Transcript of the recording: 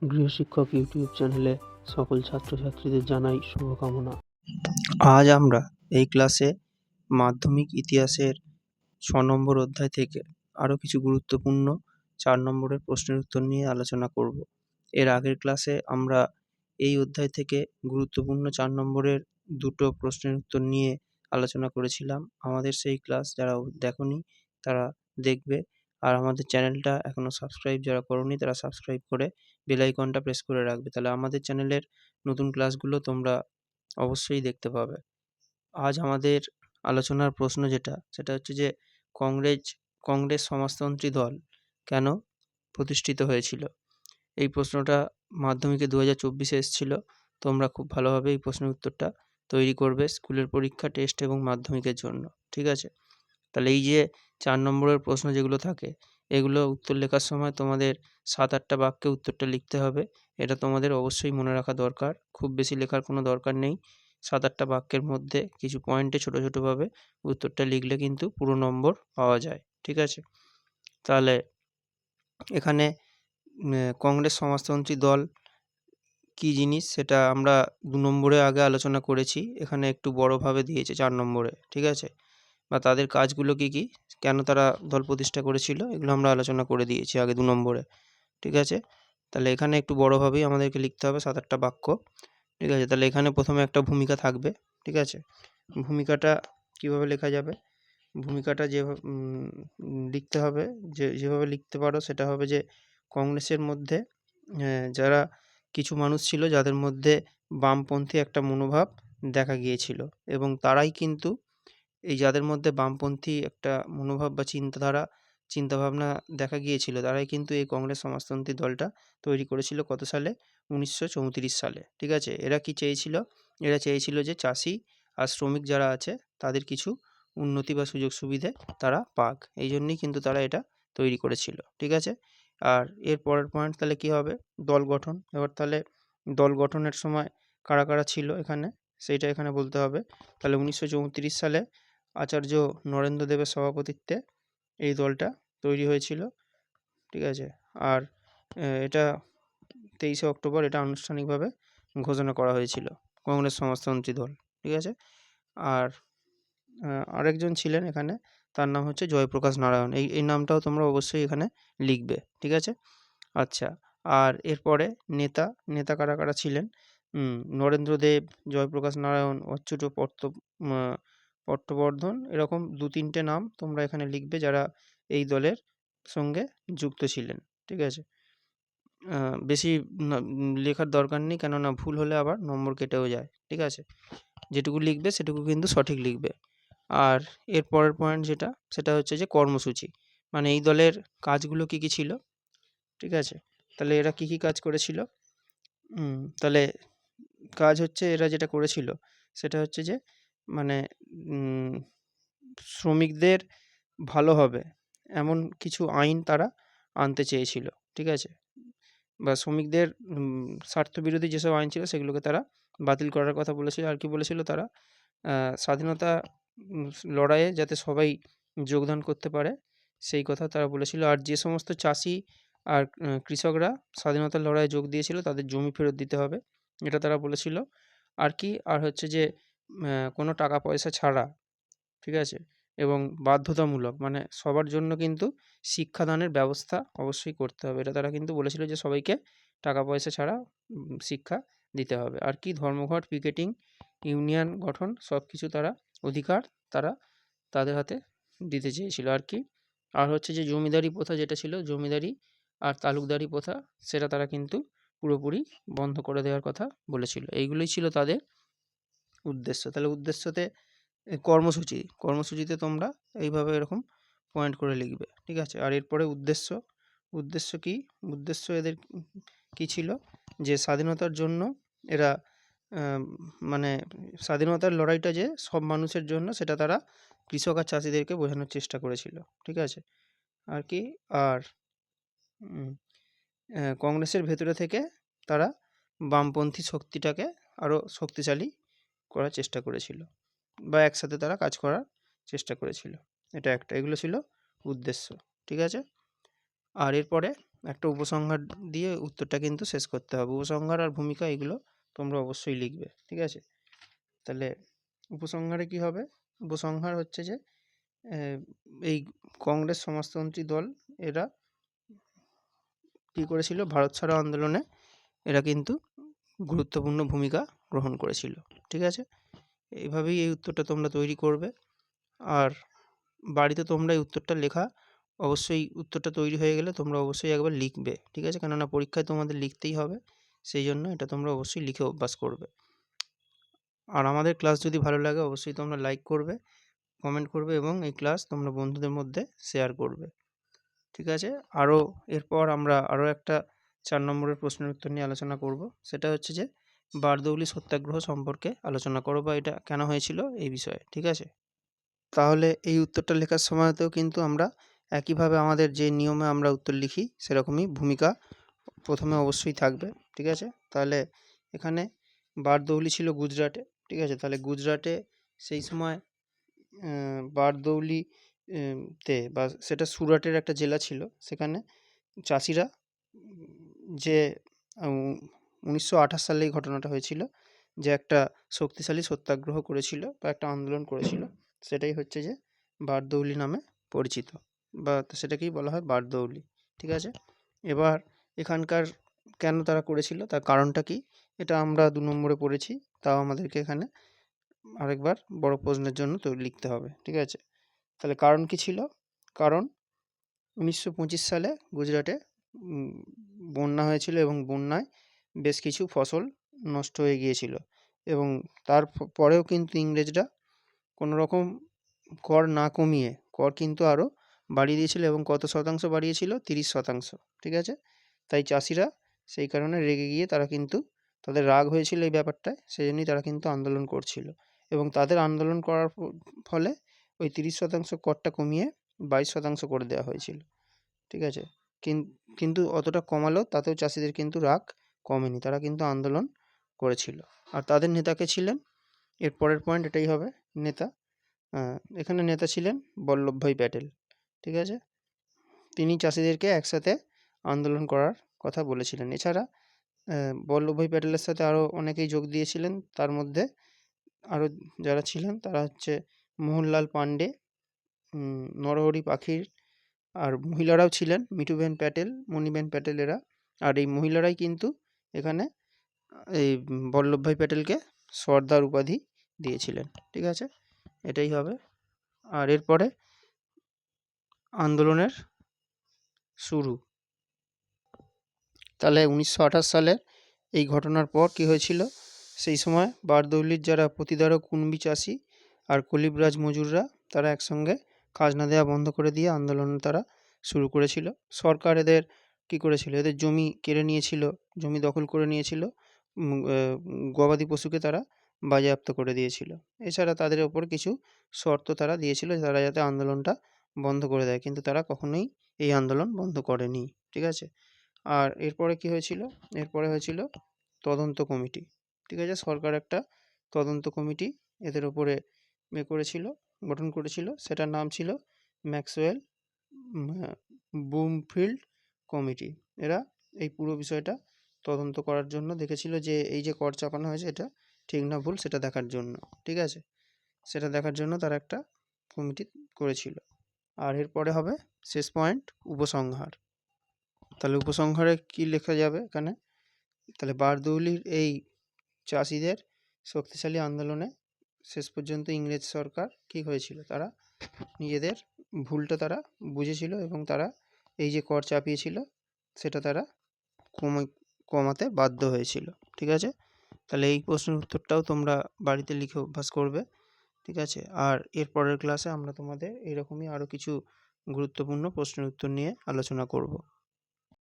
গৃহশিক্ষক YouTube চ্যানেলে সকল ছাত্রছাত্রীদের জানাই শুভকামনা। আজ আমরা এই ক্লাসে মাধ্যমিক ইতিহাসের ৬ নম্বর অধ্যায় থেকে আরও কিছু গুরুত্বপূর্ণ ৪ নম্বরের প্রশ্নের উত্তর নিয়ে আলোচনা করব। এর আগের ক্লাসে আমরা এই অধ্যায় থেকে গুরুত্বপূর্ণ ৪ নম্বরের দুটো প্রশ্নের উত্তর নিয়ে আলোচনা করেছিলাম। আমাদের সেই ক্লাস যারা দেখোনি তারা দেখবে, আর আমাদের চ্যানেলটা এখনও সাবস্ক্রাইব যারা করোনি তারা সাবস্ক্রাইব করে বেল আইকনটা প্রেস করে রাখবে, তাহলে আমাদের চ্যানেলের নতুন ক্লাসগুলো তোমরা অবশ্যই দেখতে পাবে। আজ আমাদের আলোচনার প্রশ্ন সেটা হচ্ছে যে কংগ্রেস সমাজতন্ত্রী দল কেন প্রতিষ্ঠিত হয়েছিল? এই প্রশ্নটা মাধ্যমিকে 2024-এ এসেছিল। তোমরা খুব ভালোভাবে এই প্রশ্নের উত্তরটা তৈরি করবে স্কুলের পরীক্ষা, টেস্ট এবং মাধ্যমিকের জন্য, ঠিক আছে? তাহলে এই যে 4 নম্বরের প্রশ্ন যেগুলো থাকে এগুলো উত্তর লেখার সময় তোমাদের 7-8টা বাক্যে উত্তরটা লিখতে হবে। এটা তোমাদের অবশ্যই মনে রাখা দরকার। খুব বেশি লেখার কোনো দরকার নেই। 7-8টা বাক্যের মধ্যে কিছু পয়েন্টে ছোটো ছোটোভাবে উত্তরটা লিখলে কিন্তু পুরো নম্বর পাওয়া যায়, ঠিক আছে? তাহলে এখানে কংগ্রেস সমাজতন্ত্রী দল কী জিনিস সেটা আমরা 2 নম্বরে আগে আলোচনা করেছি। এখানে একটু বড়োভাবে দিয়েছে 4 নম্বরে, ঠিক আছে? বা তাদের কাজগুলো কী কী, কেন তারা দল প্রতিষ্ঠা করেছিল, এগুলো আমরা আলোচনা করে দিয়েছি আগে 2 নম্বরে, ঠিক আছে? তাহলে এখানে একটু বড়োভাবেই আমাদেরকে লিখতে হবে 7-8টা বাক্য, ঠিক আছে? তাহলে এখানে প্রথমে একটা ভূমিকা থাকবে, ঠিক আছে? ভূমিকাটা কীভাবে লেখা যাবে? ভূমিকাটা লিখতে হবে যেভাবে লিখতে পারো সেটা হবে যে কংগ্রেসের মধ্যে যারা কিছু মানুষ ছিল যাদের মধ্যে বামপন্থী একটা মনোভাব দেখা গিয়েছিল, এবং তারাই কিন্তু এই যাদের মধ্যে বামপন্থী একটা মনোভাব বা চিন্তাভাবনা দেখা গিয়েছিল তারাই কিন্তু এই কংগ্রেস সমাজতন্ত্রী দলটা তৈরি করেছিল কত সালে? 1934 সালে, ঠিক আছে? এরা কি চেয়েছিল? এরা চেয়েছিল যে চাষি আর শ্রমিক যারা আছে তাদের কিছু উন্নতি বা সুযোগ সুবিধে তারা পাক, এই জন্যই কিন্তু তারা এটা তৈরি করেছিল, ঠিক আছে? আর এর পরের পয়েন্ট তাহলে কী হবে? দল গঠন। এবার তাহলে দল গঠনের সময় কারা কারা ছিল এখানে সেইটা এখানে বলতে হবে। তাহলে 1934 সালে আচার্য নরেন্দ্র দেবের সভাপতিত্বে এই দলটা তৈরি হয়েছিল, ঠিক আছে? আর এটা 23শে অক্টোবর এটা আনুষ্ঠানিকভাবে ঘোষণা করা হয়েছিল কংগ্রেস সমাজতন্ত্রী দল, ঠিক আছে? আর আরেকজন ছিলেন এখানে, তার নাম হচ্ছে জয়প্রকাশ নারায়ণ। এই নামটাও তোমরা অবশ্যই এখানে লিখবে, ঠিক আছে? আচ্ছা, আর এরপরে নেতা কারা কারা ছিলেন? নরেন্দ্র দেব, জয়প্রকাশ নারায়ণ, অচ্যুত পট্টবর্ধন, এরকম 2-3টে নাম তোমরা এখানে লিখবে যারা এই দলের সঙ্গে যুক্ত ছিলেন, ঠিক আছে? বেশি লেখার দরকার নেই, কেননা ভুল হলে আবার নম্বর কেটেও যায়, ঠিক আছে? যেটুকু লিখবে সেটুকু কিন্তু সঠিক লিখবে। আর এর পরের পয়েন্ট সেটা হচ্ছে যে কর্মসূচি, মানে এই দলের কাজগুলো কী কী ছিল, ঠিক আছে? তাহলে এরা কী কী কাজ করেছিল? তাহলে কাজ হচ্ছে এরা যেটা করেছিল সেটা হচ্ছে যে মানে শ্রমিকদের ভালো হবে এমন কিছু আইন তারা আনতে চেয়েছিল, ঠিক আছে? বা শ্রমিকদের স্বার্থবিরোধী যেসব আইন ছিল সেগুলোকে তারা বাতিল করার কথা বলেছিল। আর কি বলেছিল তারা? স্বাধীনতা লড়াইয়ে যাতে সবাই যোগদান করতে পারে সেই কথা তারা বলেছিল। আর যে সমস্ত চাষি আর কৃষকরা স্বাধীনতার লড়াইয়ে যোগ দিয়েছিল তাদের জমি ফেরত দিতে হবে, এটা তারা বলেছিল। আর কি? আর হচ্ছে যে কোনো টাকা পয়সা ছাড়া, ঠিক আছে? এবং বাধ্যতামূলক, মানে সবার জন্য কিন্তু শিক্ষাদানের ব্যবস্থা অবশ্যই করতে হবে। এটা তারা কিন্তু বলেছিল যে সবাইকে টাকা পয়সা ছাড়া শিক্ষা দিতে হবে। আর কি? ধর্মঘট, পিকেটিং, ইউনিয়ন গঠন সব কিছু অধিকার তারা তাদের হাতে দিতে চেয়েছিল। আর কি? আর হচ্ছে যে জমিদারি প্রথা যেটা ছিল, জমিদারি আর তালুকদারি প্রথা, সেটা তারা কিন্তু পুরোপুরি বন্ধ করে দেওয়ার কথা বলেছিল। এইগুলোই ছিল তাদের উদ্দেশ্য। তাহলে উদ্দেশ্যতে কর্মসূচিতে তোমরা এইভাবে এরকম পয়েন্ট করে লিখবে, ঠিক আছে? আর এরপরে উদ্দেশ্য কী? উদ্দেশ্য এদের কী ছিল? যে স্বাধীনতার জন্য এরা মানে স্বাধীনতার লড়াইটা যে সব মানুষের জন্য সেটা তারা কৃষক আর চাষিদেরকে বোঝানোর চেষ্টা করেছিল, ঠিক আছে? আর কি? আর কংগ্রেসের ভেতরে থেকে তারা বামপন্থী শক্তিটাকে আরও শক্তিশালী করার চেষ্টা করেছিল, বা একসাথে তারা কাজ করার চেষ্টা করেছিল। এগুলো ছিল উদ্দেশ্য, ঠিক আছে? আর এরপরে একটা উপসংহার দিয়ে উত্তরটা কিন্তু শেষ করতে হবে। উপসংহার আর ভূমিকা এগুলো তোমরা অবশ্যই লিখবে, ঠিক আছে? তাহলে উপসংহারে কি হবে? উপসংহার হচ্ছে যে এই কংগ্রেস সমাজতন্ত্রী দল এরা কী করেছিল, ভারত ছাড়ো আন্দোলনে এরা কিন্তু গুরুত্বপূর্ণ ভূমিকা গ্রহণ করেছিল, ঠিক আছে? এইভাবেই এই উত্তরটা তোমরা তৈরি করবে। আর বাড়িতে তোমরা এই উত্তরটা লেখা অবশ্যই, উত্তরটা তৈরি হয়ে গেলে তোমরা অবশ্যই একবার লিখবে, ঠিক আছে? কেননা পরীক্ষায় তোমাদের লিখতেই হবে, সেই জন্য এটা তোমরা অবশ্যই লিখে অভ্যাস করবে। আর আমাদের ক্লাস যদি ভালো লাগে অবশ্যই তোমরা লাইক করবে, কমেন্ট করবে এবং এই ক্লাস তোমরা বন্ধুদের মধ্যে শেয়ার করবে, ঠিক আছে? এরপর আমরা আরও একটা 4 নম্বরের প্রশ্নের উত্তর নিয়ে আলোচনা করব। সেটা হচ্ছে যে বারদৌলি সত্যাগ্রহ সম্পর্কে আলোচনা করো, বা এটা কেন হয়েছিল এই বিষয়ে, ঠিক আছে? তাহলে এই উত্তরটা লেখার সময়তেও কিন্তু আমরা একইভাবে আমাদের যে নিয়মে আমরা উত্তর লিখি সেরকমই ভূমিকা প্রথমে অবশ্যই থাকবে, ঠিক আছে? তাহলে এখানে বারদৌলি ছিল গুজরাটে, ঠিক আছে? তাহলে গুজরাটে সেই সময় বারদৌলি তে বা সেটা সুরাটের একটা জেলা ছিল, সেখানে চাষিরা যে 1928 সালে এই ঘটনাটা হয়েছিল, যে একটা শক্তিশালী সত্যাগ্রহ করেছিল বা একটা আন্দোলন করেছিল, সেটাই হচ্ছে যে বারদৌলি নামে পরিচিত, বা সেটাকেই বলা হয় বারদৌলি, ঠিক আছে? এবার এখানকার কেন তারা করেছিল তার কারণটা কি, এটা আমরা 2 নম্বরে পড়েছি, তাও আমাদেরকে এখানে আরেকবার বড় প্রশ্নের জন্য তো লিখতে হবে, ঠিক আছে? তাহলে কারণ কি ছিল? কারণ 1925 সালে গুজরাটে বন্যা হয়েছিল এবং বন্যায় বেশ কিছু ফসল নষ্ট হয়ে গিয়েছিল, এবং তার পরেও কিন্তু ইংরেজরা কোনো রকম কর না কমিয়ে কর কিন্তু আরও বাড়িয়ে দিয়েছিল, এবং কত শতাংশ বাড়িয়েছিল? 30%, ঠিক আছে? তাই চাষিরা সেই কারণে রেগে গিয়ে তারা কিন্তু, তাদের রাগ হয়েছিল এই ব্যাপারটায়, সেই জন্যই তারা কিন্তু আন্দোলন করছিল, এবং তাদের আন্দোলন করার ফলে ওই 30% করটা কমিয়ে 22% করে দেওয়া হয়েছিল, ঠিক আছে? কিন্তু অতটা কমালেও তাতেও চাষিদের কিন্তু রাগ কমেনি, তারা কিন্তু আন্দোলন করেছিল। আর তাদের নেতাকে ছিলেন, এর পরের পয়েন্ট এটাই হবে, নেতা। এখানে নেতা ছিলেন বল্লভভাই প্যাটেল, ঠিক আছে? তিনি চাষিদেরকে একসাথে আন্দোলন করার কথা বলেছিলেন। এছাড়া বল্লভভাই প্যাটেলের সাথে আরও অনেকেই যোগ দিয়েছিলেন, তার মধ্যে আরও যারা ছিলেন তারা হচ্ছে মোহনলাল পান্ডে, নরহরি পাখির, আর মহিলারাও ছিলেন মিঠুবেন প্যাটেল, মণিবেন প্যাটেল এরা। আর এই মহিলারাই কিন্তু এখানে এই বল্লভভাই প্যাটেলকে সর্দার উপাধি দিয়েছিলেন, ঠিক আছে? এটাই হবে। আর এরপরে আন্দোলনের শুরু। তাহলে 1928 সালের এই ঘটনার পর কী হয়েছিল? সেই সময় বারদৌলির যারা প্রতিদারক কুণবি চাষি আর কলিবরাজ মজুররা, তারা একসঙ্গে খাজনা দেওয়া বন্ধ করে দিয়ে আন্দোলন তারা শুরু করেছিল। সরকার এদের কী করেছিল? এদের জমি কেড়ে নিয়েছিল, জমি দখল করে নিয়েছিল, গবাদি পশুকে তারা বাজেয়াপ্ত করে দিয়েছিল। এছাড়া তাদের ওপর কিছু শর্ত তারা দিয়েছিল, তারা যাতে আন্দোলনটা বন্ধ করে দেয়, কিন্তু তারা কখনোই এই আন্দোলন বন্ধ করেনি, ঠিক আছে? আর এরপরে কী হয়েছিল? এরপরে হয়েছিল তদন্ত কমিটি, ঠিক আছে? সরকার একটা তদন্ত কমিটি এদের ওপরে গঠন করেছিল, সেটার নাম ছিল ম্যাক্সওয়েল ব্রুমফিল্ড কমিটি। এরা এই পুরো বিষয়টা তদন্ত করার জন্য দেখেছিল যে এই যে কর চাপানো হয়েছে এটা ঠিক না ভুল সেটা দেখার জন্য, ঠিক আছে? সেটা দেখার জন্য তারা একটা কমিটি করেছিল। আর এরপরে হবে শেষ পয়েন্ট, উপসংহার। তাহলে উপসংহারে কী লেখা যাবে এখানে? তাহলে বারদৌলির এই চাষিদের শক্তিশালী আন্দোলনে শেষ পর্যন্ত ইংরেজ সরকার কী হয়েছিল, তারা নিজেদের ভুলটা তারা বুঝেছিল, এবং তারা এই যে কর চাপিয়েছিল সেটা তারা কমাতে বাধ্য হয়েছিল, ঠিক আছে? তাহলে এই প্রশ্নের উত্তরটাও তোমরা বাড়িতে লিখে অভ্যাস করবে, ঠিক আছে? আর এর পরের ক্লাসে আমরা তোমাদের এরকমই আরও কিছু গুরুত্বপূর্ণ প্রশ্নের উত্তর নিয়ে আলোচনা করব।